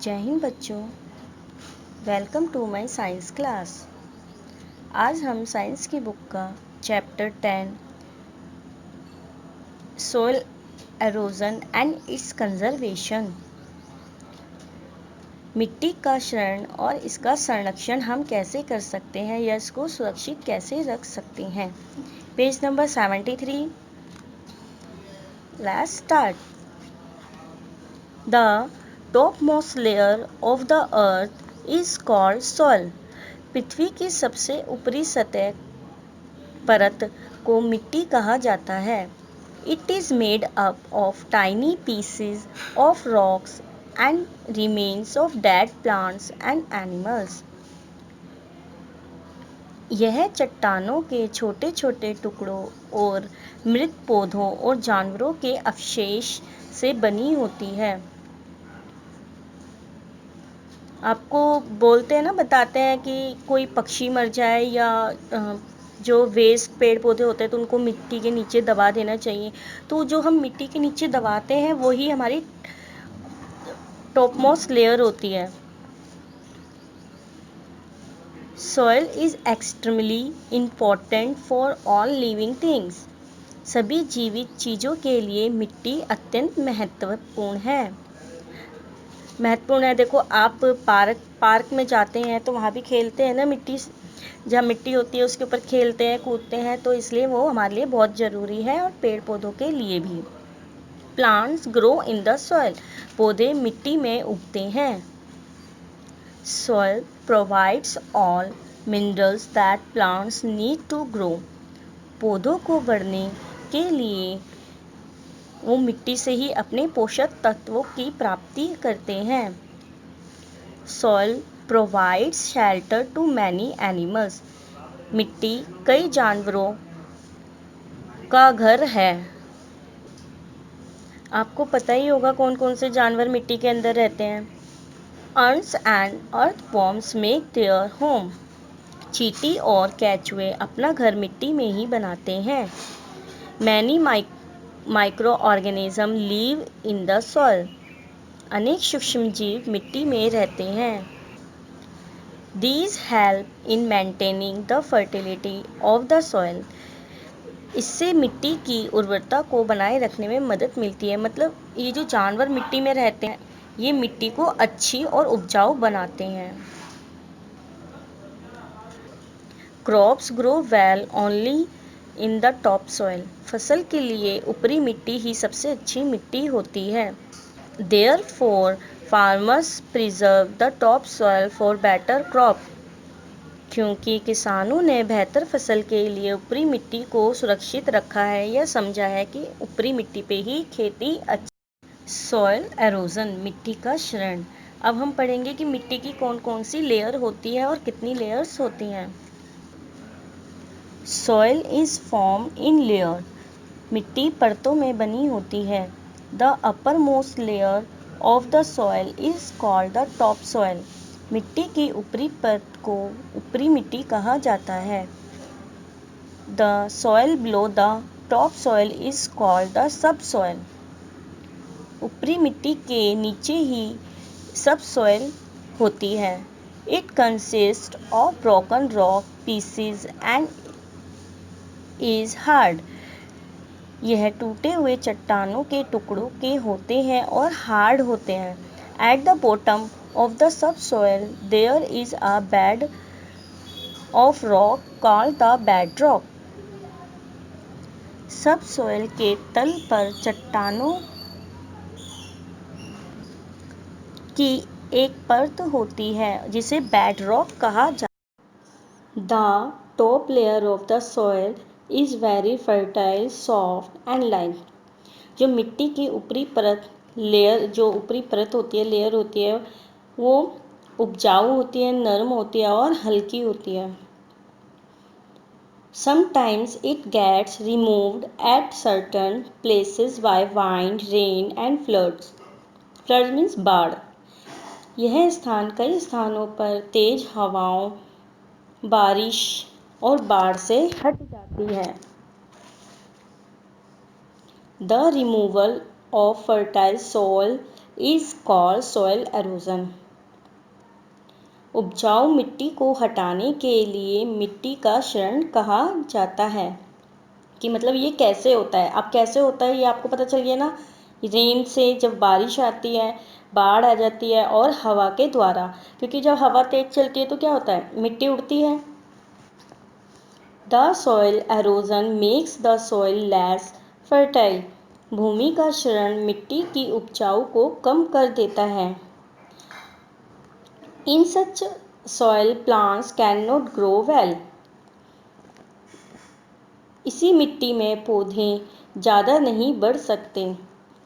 जय हिंद बच्चों, welcome to my science class. आज हम साइंस की बुक का chapter 10 soil erosion and its conservation, मिट्टी का क्षरण और इसका संरक्षण हम कैसे कर सकते हैं या इसको सुरक्षित कैसे रख सकते हैं। Page number 73। Let's start. The topmost layer of the earth is called soil. पृथ्वी की सबसे ऊपरी सतह परत को मिट्टी कहा जाता है। It is made up of tiny pieces of rocks and remains of dead plants and animals. यह चट्टानों के छोटे छोटे टुकड़ों और मृत पौधों और जानवरों के अवशेष से बनी होती है। आपको बोलते हैं ना, बताते हैं कि कोई पक्षी मर जाए या जो वेस्ट पेड़ पौधे होते हैं तो उनको मिट्टी के नीचे दबा देना चाहिए। तो जो हम मिट्टी के नीचे दबाते हैं वही हमारी टॉपमोस्ट लेयर होती है। Soil is extremely important for all living things. सभी जीवित चीज़ों के लिए मिट्टी अत्यंत महत्वपूर्ण है। देखो, आप पार्क में जाते हैं तो वहाँ भी खेलते हैं ना, मिट्टी जहाँ मिट्टी होती है उसके ऊपर खेलते हैं, कूदते हैं, तो इसलिए वो हमारे लिए बहुत ज़रूरी है और पेड़ पौधों के लिए भी। Plants grow in the soil. पौधे मिट्टी में उगते हैं। Soil provides all minerals that plants need to grow. पौधों को बढ़ने के लिए वो मिट्टी से ही अपने पोषक तत्वों की प्राप्ति करते हैं। Soil provides shelter to many animals. मिट्टी कई जानवरों का घर है। आपको पता ही होगा कौन कौन से जानवर मिट्टी के अंदर रहते हैं। Earns and earthworms make their home. चींटी और केंचुए अपना घर मिट्टी में ही बनाते हैं। Many micro organism live in the soil. अनेक सूक्ष्म जीव मिट्टी में रहते हैं। These help in maintaining the fertility of the soil. इससे मिट्टी की उर्वरता को बनाए रखने में मदद मिलती है। मतलब ये जो जानवर मिट्टी में रहते हैं ये मिट्टी को अच्छी और उपजाऊ बनाते हैं। Crops grow well only in the top soil. फसल के लिए ऊपरी मिट्टी ही सबसे अच्छी मिट्टी होती है। Therefore, farmers preserve the top soil for better crop. क्योंकि किसानों ने बेहतर फसल के लिए ऊपरी मिट्टी को सुरक्षित रखा है या समझा है कि ऊपरी मिट्टी पे ही खेती अच्छी। सॉइल एरोजन, मिट्टी का क्षरण। अब हम पढ़ेंगे कि मिट्टी की कौन कौन सी लेयर होती है और कितनी लेयर्स होती हैं। Soil is form in layer. मिट्टी परतों में बनी होती है। The upper most layer of the soil is called the top soil. मिट्टी की ऊपरी परत को ऊपरी मिट्टी कहा जाता है। The soil below the top soil is called the sub soil. ऊपरी मिट्टी के नीचे ही सब सॉइल होती है। It consist of broken rock pieces and is hard. यह टूटे हुए चट्टानों के टुकड़ों के होते हैं और हार्ड होते हैं। At the bottom of the sub soil there is a bed of rock called the bedrock. Sub soil के तल पर चट्टानों की एक परत होती है जिसे बेडरॉक कहा जाता है। The top layer of the soil is very fertile, soft and light. जो मिट्टी की ऊपरी परत लेयर होती है वो उपजाऊ होती है, नरम होती है और हल्की होती है। Sometimes it gets removed at certain places by wind, rain and floods. Flood means बाढ़। यह स्थान कई स्थानों पर तेज हवाओं, बारिश और बाढ़ से हट जाती है। The removal of fertile soil is called soil erosion. उपजाऊ मिट्टी को हटाने के लिए मिट्टी का क्षरण कहा जाता है। कि मतलब ये कैसे होता है, अब कैसे होता है ये आपको पता चल गया ना। रेन से जब बारिश आती है, बाढ़ आ जाती है, और हवा के द्वारा, क्योंकि जब हवा तेज चलती है तो क्या होता है, मिट्टी उड़ती है। The soil erosion makes the soil less fertile. भूमि का क्षरण मिट्टी की उपजाऊ को कम कर देता है। In such soil plants can not grow well. इसी मिट्टी में पौधे ज़्यादा नहीं बढ़ सकते,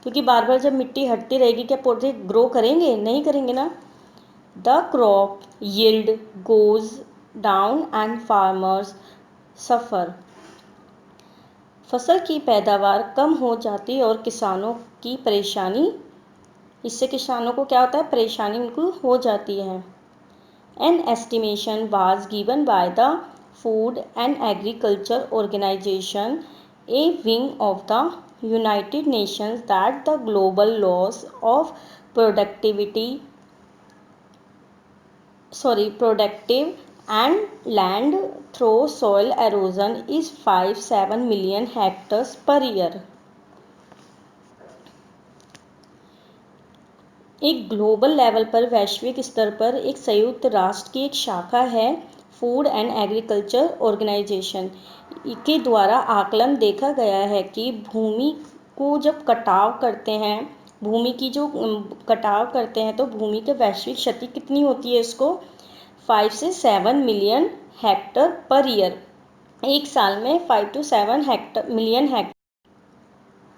क्योंकि बार बार जब मिट्टी हटती रहेगी क्या पौधे ग्रो करेंगे, नहीं करेंगे ना। The crop yield goes down and farmers suffer. फसल की पैदावार कम हो जाती है और किसानों की परेशानी, इससे किसानों को क्या होता है, परेशानी उनको हो जाती है। An estimation was given by the Food and Agriculture Organization, a wing of the United Nations, that the global loss of productive and land through soil erosion is 5-7 million hectares per year. एक global level पर, वैश्विक स्तर पर, एक संयुक्त राष्ट्र की एक शाखा है फूड एंड एग्रीकल्चर ऑर्गेनाइजेशन के द्वारा आकलन देखा गया है कि भूमि को जब कटाव करते हैं, भूमि की जो कटाव करते हैं तो भूमि के वैश्विक क्षति कितनी होती है, इसको 5 से 7 मिलियन हेक्टर पर ईयर, एक साल में 5 to 7 million Hector.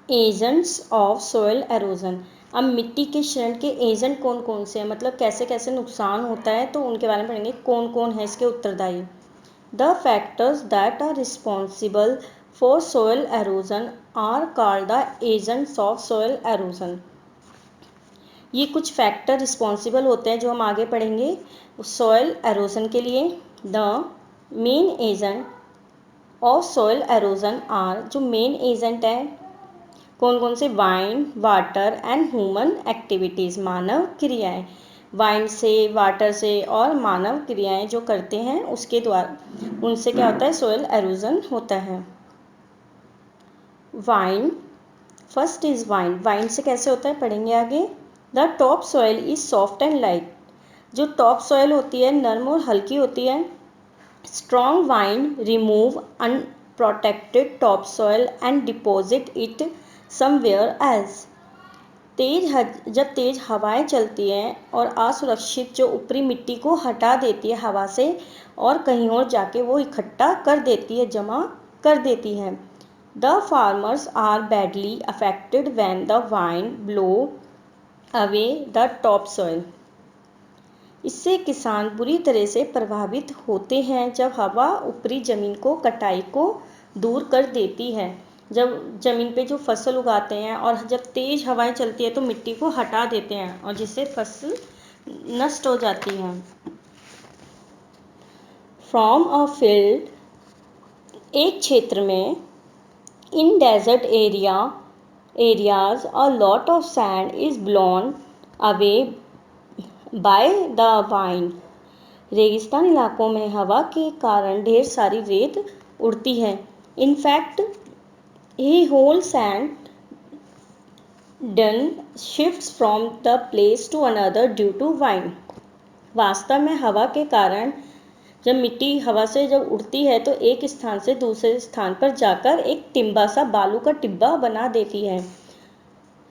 Agents of soil halogen. अब मिट्टी के क्षरण के एजेंट कौन कौन से हैं, मतलब कैसे कैसे नुकसान होता है, तो उनके बारे में पढ़ेंगे। कौन कौन है इसके उत्तरदायी। The factors that are responsible for soil erosion are called the agents of soil erosion. ये कुछ फैक्टर रिस्पॉन्सिबल होते हैं जो हम आगे पढ़ेंगे सॉइल एरोजन के लिए। The main agent of soil erosion are, जो मेन एजेंट है कौन कौन से, wind, water and human activities, मानव क्रियाएं। वाइंड से, वाटर से और मानव क्रियाएं जो करते हैं उसके द्वारा, उनसे क्या होता है, सॉइल एरोजन होता है। Wind, first is wind. Wind से कैसे होता है पढ़ेंगे आगे। The top soil is soft and light. जो टॉप सॉइल होती है नरम और हल्की होती है। Strong wind remove unprotected top soil and deposit it somewhere else. जब तेज हवाएं चलती हैं और असुरक्षित जो ऊपरी मिट्टी को हटा देती है हवा से और कहीं और जाके वो इकट्ठा कर देती है, जमा कर देती है। The farmers are badly affected when the wind blow away the top soil. इससे किसान बुरी तरह से प्रभावित होते हैं जब हवा ऊपरी जमीन को कटाई को दूर कर देती है। जब जमीन पे जो फसल उगाते हैं और जब तेज हवाएं चलती है तो मिट्टी को हटा देते हैं और जिससे फसल नष्ट हो जाती है। फ्रॉम अ फील्ड, एक क्षेत्र में, in desert areas a lot of sand is blown away by the wind. रेगिस्तान इलाकों में हवा के कारण ढेर सारी रेत उड़ती है। In fact a whole sand dune shifts from the place to another due to wind. वास्तव में हवा के कारण जब मिट्टी हवा से जब उड़ती है तो एक स्थान से दूसरे स्थान पर जाकर एक टिब्बा सा, बालू का टिब्बा बना देती है।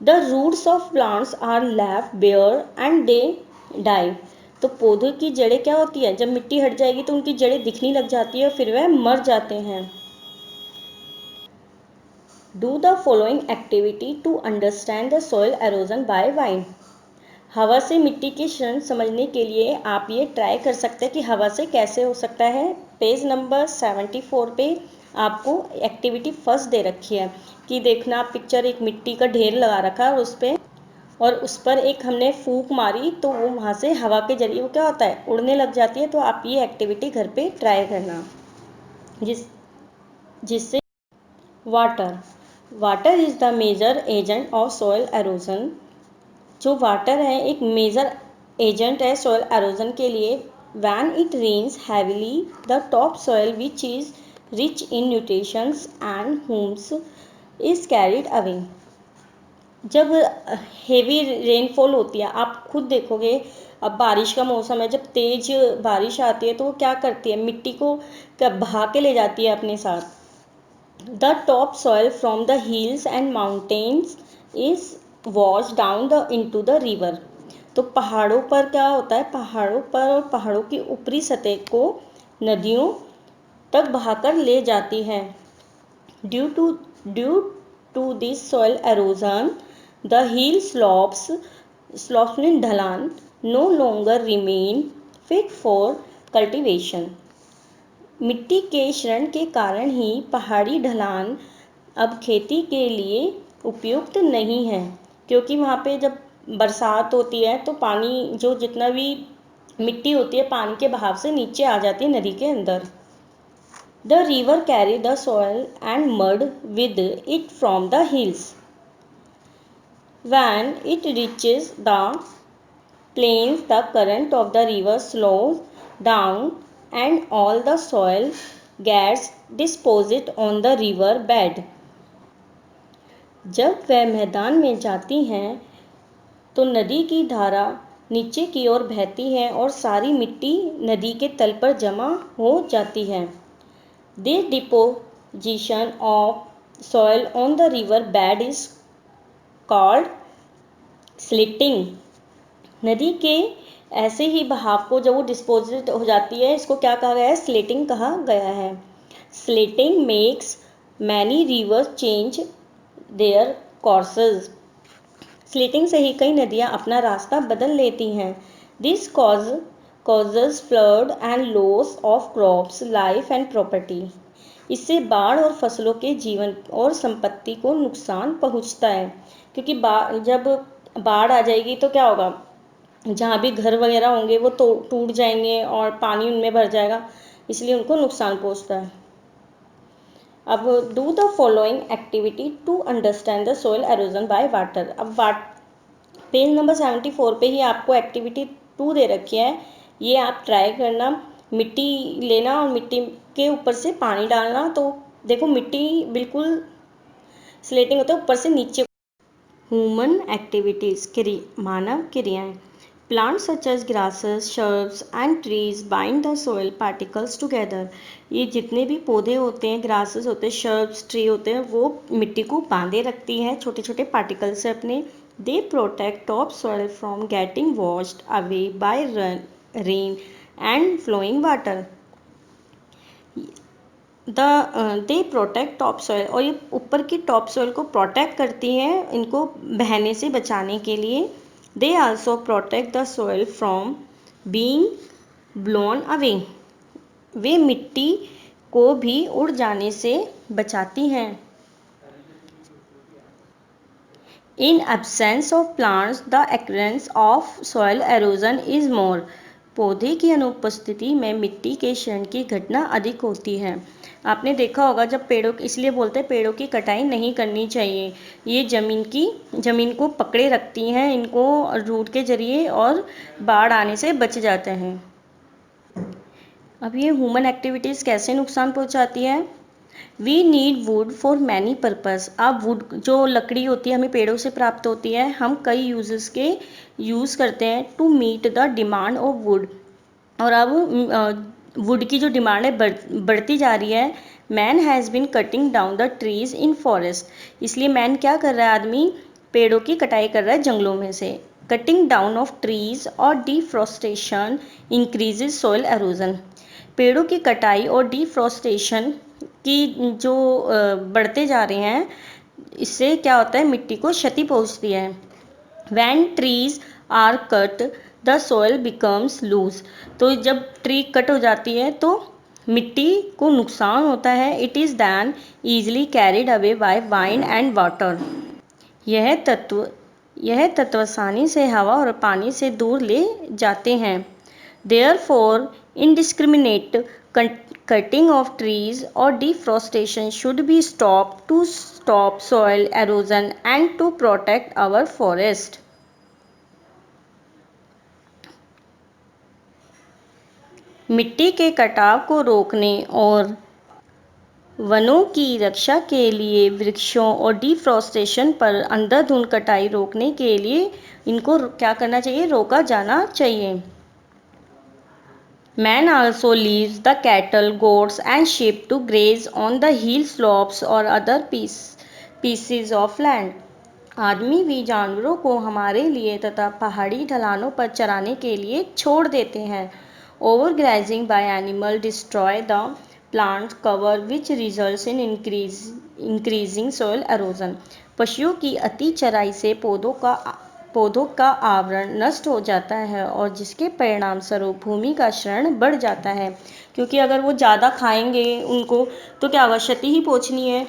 The roots of plants are left bare and they die. तो पौधों की जड़ें क्या होती है, जब मिट्टी हट जाएगी तो उनकी जड़ें दिखने लग जाती है और फिर वह मर जाते हैं। Do the following activity to understand the soil erosion by wind. हवा से मिट्टी के क्षरण समझने के लिए आप ये ट्राई कर सकते हैं कि हवा से कैसे हो सकता है। पेज नंबर 74 पे आपको एक्टिविटी फर्स्ट दे रखी है कि देखना, आप पिक्चर एक मिट्टी का ढेर लगा रखा है और उस पर एक हमने फूंक मारी तो वो वहाँ से हवा के जरिए वो क्या होता है, उड़ने लग जाती है। तो आप ये एक्टिविटी घर पे ट्राई करना। जिससे water is the major agent of soil erosion. जो वाटर है एक मेजर एजेंट है सॉइल एरोजन के लिए। When it rains heavily the top soil which is rich in nutritions and humus is carried away. जब heavy rainfall होती है, आप खुद देखोगे, अब बारिश का मौसम है, जब तेज बारिश आती है तो वो क्या करती है, मिट्टी को बहा के ले जाती है अपने साथ। The top soil from the hills and mountains is wash down the into the river. तो पहाड़ों पर क्या होता है, पहाड़ों पर और पहाड़ों की ऊपरी सतह को नदियों तक बहाकर ले जाती है। Due to this soil erosion the hill slopes में ढलान no longer remain fit for cultivation. मिट्टी के क्षरण के कारण ही पहाड़ी ढलान अब खेती के लिए उपयुक्त नहीं है, क्योंकि वहाँ पे जब बरसात होती है तो पानी जो जितना भी मिट्टी होती है पानी के बहाव से नीचे आ जाती है नदी के अंदर। The river carry the soil and mud with it from the hills. When it reaches the plains, the current of the river slows down and all the soil gets deposited on the river bed. जब वह मैदान में जाती हैं तो नदी की धारा नीचे की ओर बहती है और सारी मिट्टी नदी के तल पर जमा हो जाती है। This deposition of soil on the river bed is called slitting. नदी के ऐसे ही बहाव को जब वो डिस्पोजिट हो जाती है, इसको क्या कहा गया है, स्लेटिंग कहा गया है। Silting makes many rivers change their courses. Silting से ही कई नदियाँ अपना रास्ता बदल लेती हैं। This causes flood and loss of crops, life and property. इससे बाढ़ और फसलों के जीवन और संपत्ति को नुकसान पहुंचता है, क्योंकि जब बाढ़ आ जाएगी तो क्या होगा, जहाँ भी घर वगैरह होंगे वो तो टूट जाएंगे और पानी उनमें भर जाएगा, इसलिए उनको नुकसान पहुंचता है। अब do the following activity to understand the soil erosion by water. अब पेज नंबर 74 पे ही आपको एक्टिविटी 2 दे रखी है, ये आप ट्राई करना। मिट्टी लेना और मिट्टी के ऊपर से पानी डालना, तो देखो मिट्टी बिल्कुल स्लेटिंग होता है ऊपर से नीचे। ह्यूमन एक्टिविटीज़, मानव क्रियाएं। Plants such as grasses, shrubs and trees bind the soil particles together. ये जितने भी पौधे होते हैं, ग्रासेस होते हैं, शर्ब्स, ट्री होते हैं, वो मिट्टी को बांधे रखती हैं छोटे छोटे पार्टिकल्स से अपने। They protect top soil from getting washed away by rain and flowing water. They protect top soil, और ये ऊपर की टॉप सॉइल को प्रोटेक्ट करती हैं इनको बहने से बचाने के लिए। They also protect the soil from being blown away. वे मिट्टी को भी उड़ जाने से बचाती हैं। In absence of plants the occurrence of soil erosion is more. पौधे की अनुपस्थिति में मिट्टी के क्षरण की घटना अधिक होती है। आपने देखा होगा जब पेड़ों, इसलिए बोलते हैं पेड़ों की कटाई नहीं करनी चाहिए, ये ज़मीन को पकड़े रखती हैं, इनको रूट के जरिए, और बाढ़ आने से बच जाते हैं। अब ये ह्यूमन एक्टिविटीज़ कैसे नुकसान पहुंचाती है। We need wood for many purpose. अब वुड जो लकड़ी होती है हमें पेड़ों से प्राप्त होती है, हम कई यूजेस के यूज़ करते हैं to meet the demand of wood. और अब वुड की जो डिमांड है बढ़ती जा रही है। Man has been cutting down the trees in forest. इसलिए मैन क्या कर रहा है, आदमी पेड़ों की कटाई कर रहा है जंगलों में से। कटिंग डाउन ऑफ ट्रीज और डिफॉरेस्टेशन इंक्रीजेज सॉइल एरोजन। पेड़ों की कटाई और डिफॉरेस्टेशन की जो बढ़ते जा रहे हैं, इससे क्या होता है, मिट्टी को क्षति पहुंचती है। When trees are cut the soil becomes loose. तो जब ट्री कट हो जाती है तो मिट्टी को नुकसान होता है। It is then easily carried away by wind and water. यह तत्व आसानी से हवा और पानी से दूर ले जाते हैं। Therefore indiscriminate cutting of trees or deforestation should be stopped to stop soil erosion and to protect our forest. मिट्टी के कटाव को रोकने और वनों की रक्षा के लिए वृक्षों और डिफॉरेस्टेशन पर अंधाधुंध कटाई रोकने के लिए इनको क्या करना चाहिए, रोका जाना चाहिए। Man also leaves the cattle, goats and sheep to graze on the hill slopes or other pieces of land. आदमी भी जानवरों को हमारे लिए तथा पहाड़ी ढलानों पर चराने के लिए छोड़ देते हैं। Overgrazing by animal destroy the plant cover which results in increasing soil erosion. पशुओं की अति चराई से पौधों का आवरण नष्ट हो जाता है और जिसके परिणाम स्वरूप भूमि का क्षरण बढ़ जाता है, क्योंकि अगर वो ज़्यादा खाएंगे उनको तो क्या होगा, क्षति ही पहुंचनी है।